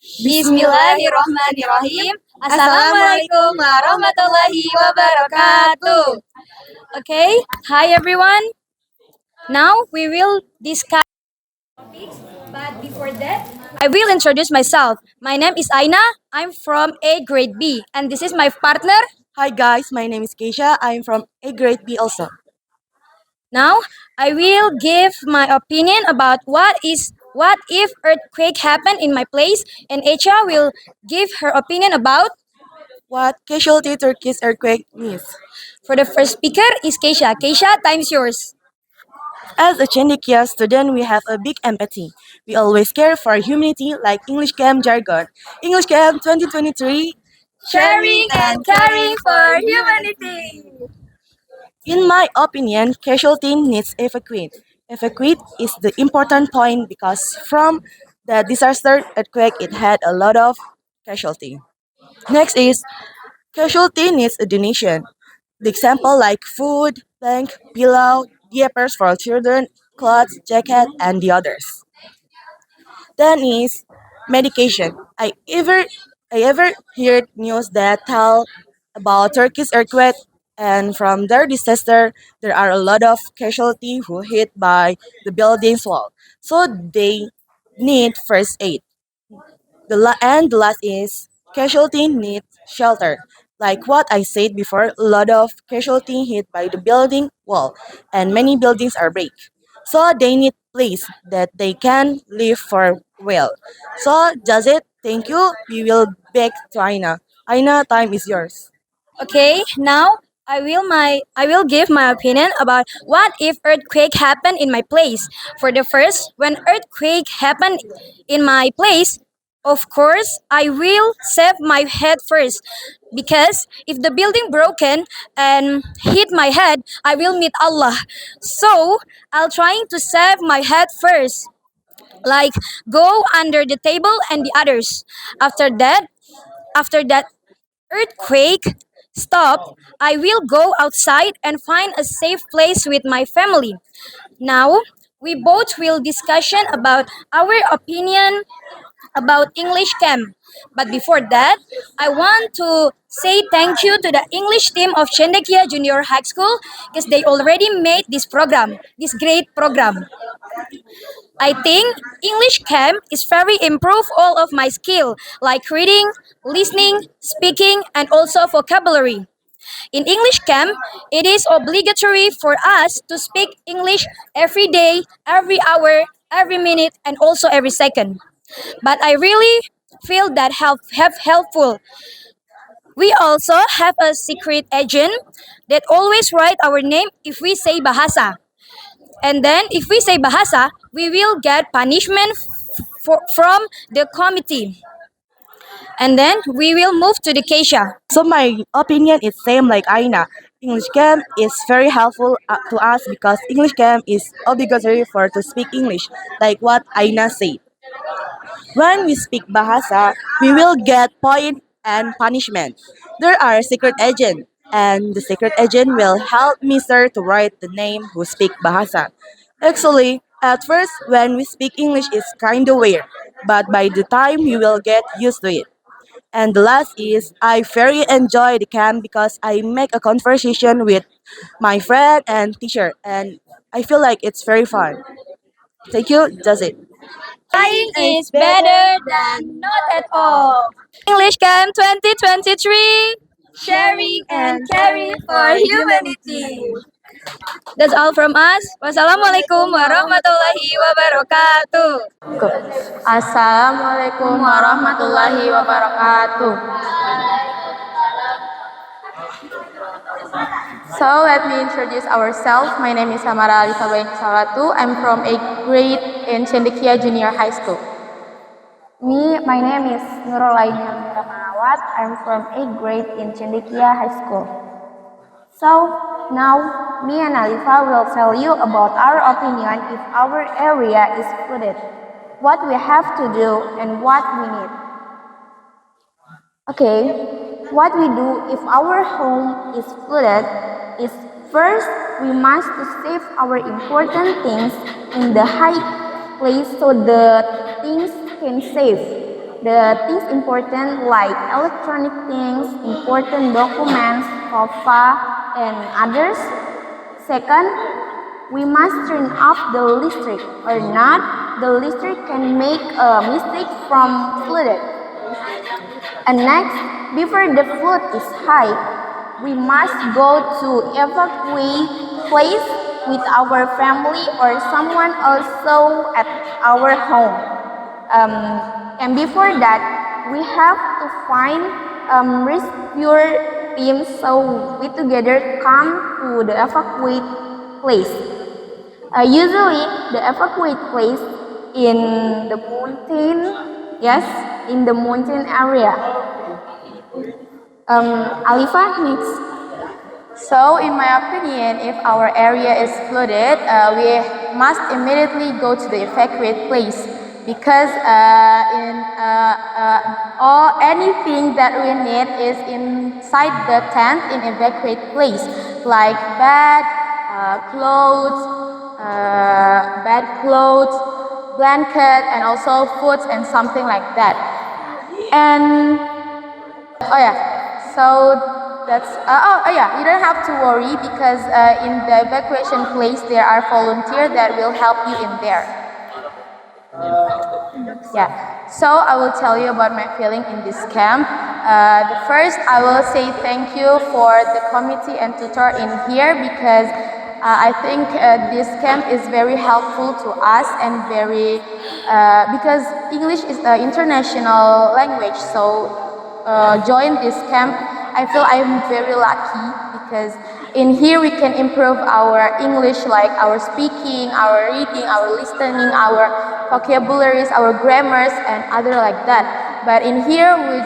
Bismillahirrahmanirrahim. Assalamualaikum warahmatullahi wabarakatuh. Okay, hi everyone. Now we will discuss topics, but before that, I will introduce myself. My name is Aina. I'm from A grade B, and this is my partner. Hi guys, my name is Keisha. I'm from A grade B also. Now I will give my opinion about what if earthquake happened in my place, and Echa will give her opinion about. What casualty Turkish earthquake means? For the first speaker is Keisha. Keisha, time's yours. As a Cendekia student, we have a big empathy. We always care for humanity like English Camp jargon. English Camp 2023, Sharing and caring for humanity. in my opinion, casualty needs evacuate. Evacuate is the important point because from the disaster earthquake, it had a lot of casualty. Next is casualty needs a donation. The example like food, blank, pillow, diapers for children, clothes, jacket, and the others. Then is medication. I ever heard news that tell about Turkey's earthquake, and from their disaster there are a lot of casualty who hit by the building's wall. So they need first aid. And the last is casualty need shelter. Like what I said before, a lot of casualty hit by the building wall, and many buildings are break. So they need place that they can live for well. So that's it. Thank you. We will back to Aina. Aina, time is yours. Okay, now I will give my opinion about what if earthquake happened in my place. For the first, when earthquake happened in my place, of course I will save my head first, because if the building broken and hit my head, I will meet Allah. So I'll trying to save my head first, like go under the table and the others. After that earthquake stop, I will go outside and find a safe place with my family. Now, we both will discussion about our opinion about English camp. But before that, I want to say thank you to the English team of Cendekia Junior High School, because they already made this great program. I think English camp is very improve all of my skill like reading, listening, speaking, and also vocabulary. In English camp, it is obligatory for us to speak English every day, every hour, every minute, and also every second. But I really feel that have helpful. We also have a secret agent that always write our name if we say bahasa. And then if we say bahasa, we will get punishment from the committee. And then we will move to the Keisha. So my opinion is same like Aina. English camp is very helpful to us because English camp is obligatory for to speak English, like what Aina said. When we speak Bahasa, we will get point and punishment. There are secret agent, and the secret agent will help Mister to write the name who speak Bahasa. Actually, at first, when we speak English, it's kind of weird, but by the time you will get used to it. And the last is I very enjoy the camp because I make a conversation with my friend and teacher, and I feel like it's very fun. Thank you. That's it. Trying is better than not at all. English Camp 2023, sharing and caring for humanity. That's all from us. Wassalamualaikum warahmatullahi wabarakatuh. Assalamualaikum warahmatullahi wabarakatuh. So let me introduce ourselves. My name is Samara Alisa Baini Salatu. I'm from 8th grade in Cendekia Junior High School. My name is Nurulaini Amira Manawat. I'm from 8th grade in Cendekia High School. So now, me and Alifa will tell you about our opinion if our area is flooded, what we have to do, and what we need. Okay, what we do if our home is flooded is first we must save our important things in the high place so the things can save. the things important like electronic things, important documents, sofa, and others. Second, we must turn off the electric or not. The electric can make a mistake from flooded. And next, before the flood is high, we must go to evacuate place with our family or someone also at our home. And before that, we have to find rescue team so we together come to the evacuate place. Usually, the evacuate place in the mountain, yes, in the mountain area. Alifa, next. So, in my opinion, if our area is flooded, we must immediately go to the evacuate place because in all anything that we need is inside the tent in evacuate place, like bed clothes, blanket, and also food and something like that. And oh yeah, so that's yeah. You don't have to worry because in the evacuation place there are volunteers that will help you in there. Yeah. So I will tell you about my feeling in this camp. The first, I will say thank you for the committee and tutor in here because I think this camp is very helpful to us and very because English is an international language. So join this camp, I feel I'm very lucky because in here we can improve our English, like our speaking, our reading, our listening, our vocabularies, our grammars, and other like that. But in here we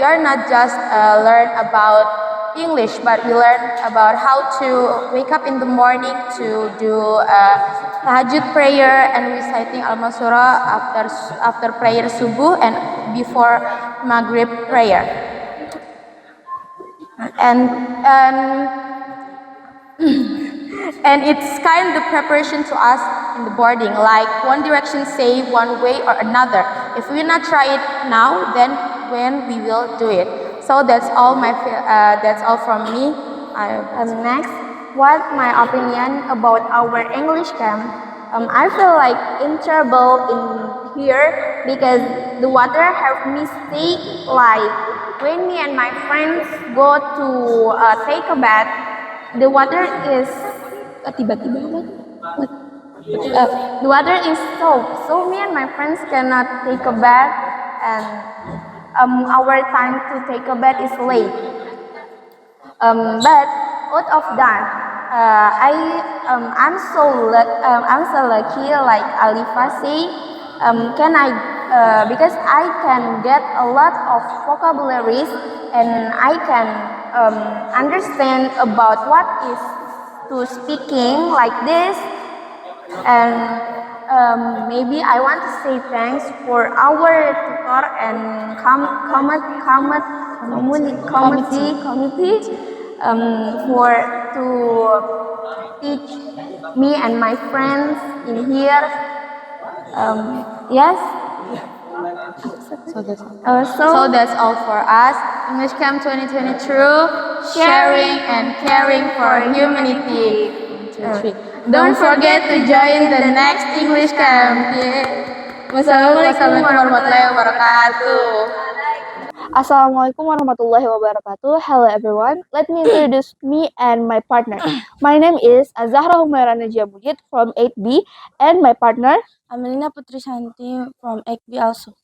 are not just learn about English, but we learn about how to wake up in the morning to do tahajud prayer and reciting Al-Masurah after prayer subuh and before Maghrib prayer. And and it's kind of preparation to us in the boarding, like one direction say one way or another. If we not try it now, then when we will do it. So that's all that's all from me. Next, what my opinion about our English camp? I feel like in trouble in here because the water have mistake. Like when me and my friends go to take a bath, the water is tiba-tiba the water is soap. So me and my friends cannot take a bath, and our time to take a bath is late. But out of that, I'm so lucky, like Alifa say, because I can get a lot of vocabularies and I can understand about what is to speaking like this, and maybe I want to say thanks for our tutor and committee for to teach me and my friends in here. Yes. So that's all for us. English Camp 2022, sharing and caring for humanity. 1, 2, 3. Don't forget to join the next English Camp. Yeah. Wassalamualaikum warahmatullahi wabarakatuh. Assalamualaikum warahmatullahi wabarakatuh. Hello everyone. Let me introduce me and my partner. My name is Azahra Humaira Najia Mujid from 8B and my partner Amelina Putri Santi from 8B also.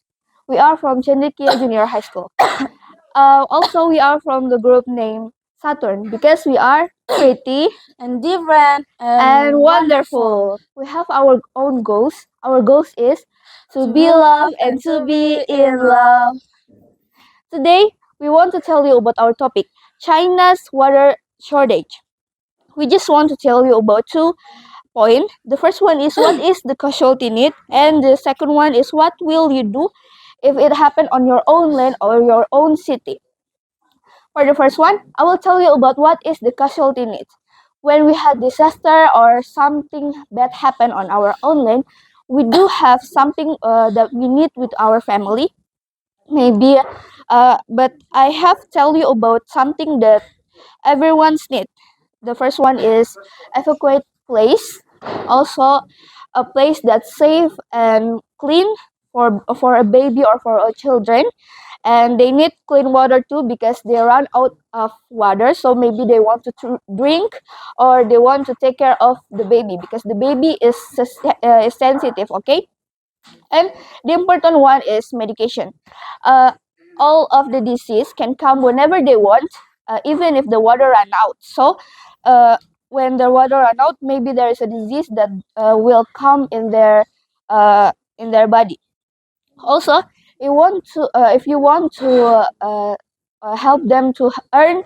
we are from Cendekia Junior High School. Also we are from the group named Saturn because we are pretty And different and wonderful. We have our own goals. Our goals is to be loved and to be in love. Today, we want to tell you about our topic, China's water shortage. We just want to tell you about 2 points. The first one is what is the casualty need, and the second one is what will you do if it happened on your own land or your own city. For the first one, I will tell you about what is the casualty need. When we had disaster or something bad happen on our own land, we do have something that we need with our family, maybe. But I have tell you about something that everyone's need. The first one is evacuate place. Also, a place that's safe and clean for a baby or for a children, and they need clean water too because they run out of water. So maybe they want to drink, or they want to take care of the baby because the baby is sensitive. Okay, and the important one is medication. Uh, all of the disease can come whenever they want, even if the water run out. So, uh, when the water run out, maybe there is a disease that will come in their body. Also, if you want to help them to earn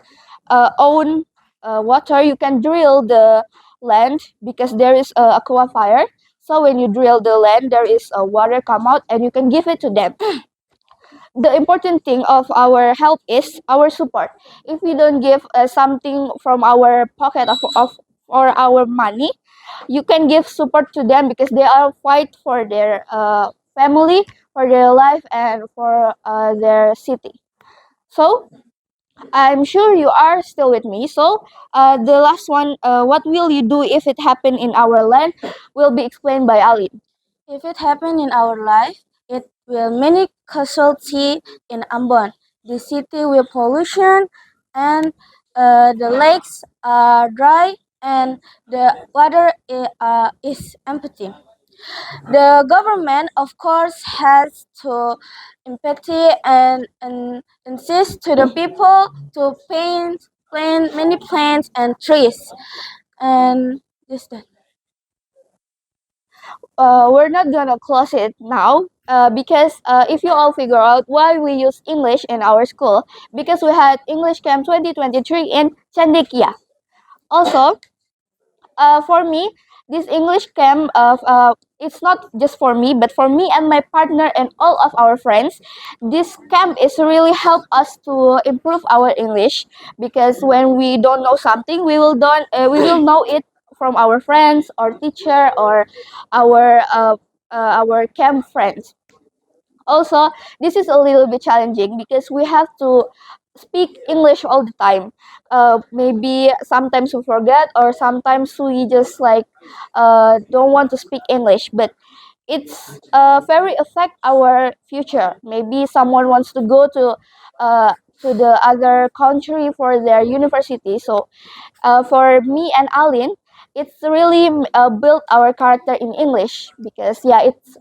own water, you can drill the land because there is a aqua fire. So when you drill the land, there is a water come out, and you can give it to them. The important thing of our help is our support. If we don't give something from our pocket of or our money, you can give support to them because they are fight for their family, for their life, and for their city. So I'm sure you are still with me. So the last one, what will you do if it happen in our land, will be explained by Ali. If it happen in our life, it will many casualty in Ambon. The city will pollution, and the lakes are dry, and the water is empty. The government, of course, has to empathy and insist to the people to plant many plants and trees, and this that. We're not gonna close it now because if you all figure out why we use English in our school, because we had English Camp 2023 in Cendekia. Also, for me, this English camp it's not just for me, but for me and my partner and all of our friends. This camp is really help us to improve our English because when we don't know something, we will know it from our friends or teacher or our camp friends. Also, this is a little bit challenging because we have to speak English all the time. Maybe sometimes we forget, or sometimes we just like don't want to speak English. But it's very affect our future. Maybe someone wants to go to the other country for their university. So for me and Alin, it's really built our character in English because yeah, it's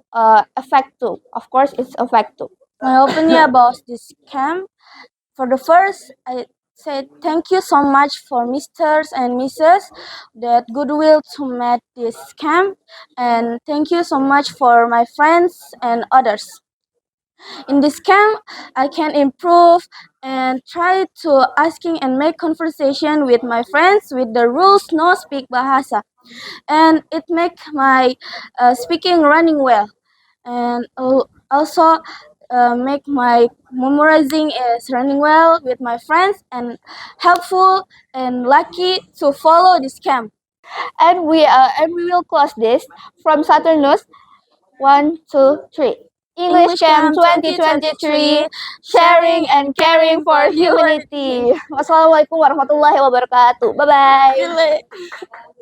effect too. Of course, it's effect too. My opinion about this camp. For the first, I say thank you so much for Misters and Mrs. that goodwill to make this camp, and thank you so much for my friends and others. In this camp, I can improve and try to asking and make conversation with my friends with the rules no speak bahasa, and it make my speaking running well, and also make my memorizing is running well with my friends, and helpful and lucky to follow this camp. And we will close this from Saturnus. 1, 2, 3. English English Camp Camp 2023, 2023, sharing and caring for humanity. humanity. Wassalamualaikum warahmatullahi wabarakatuh. Bye bye. Gila.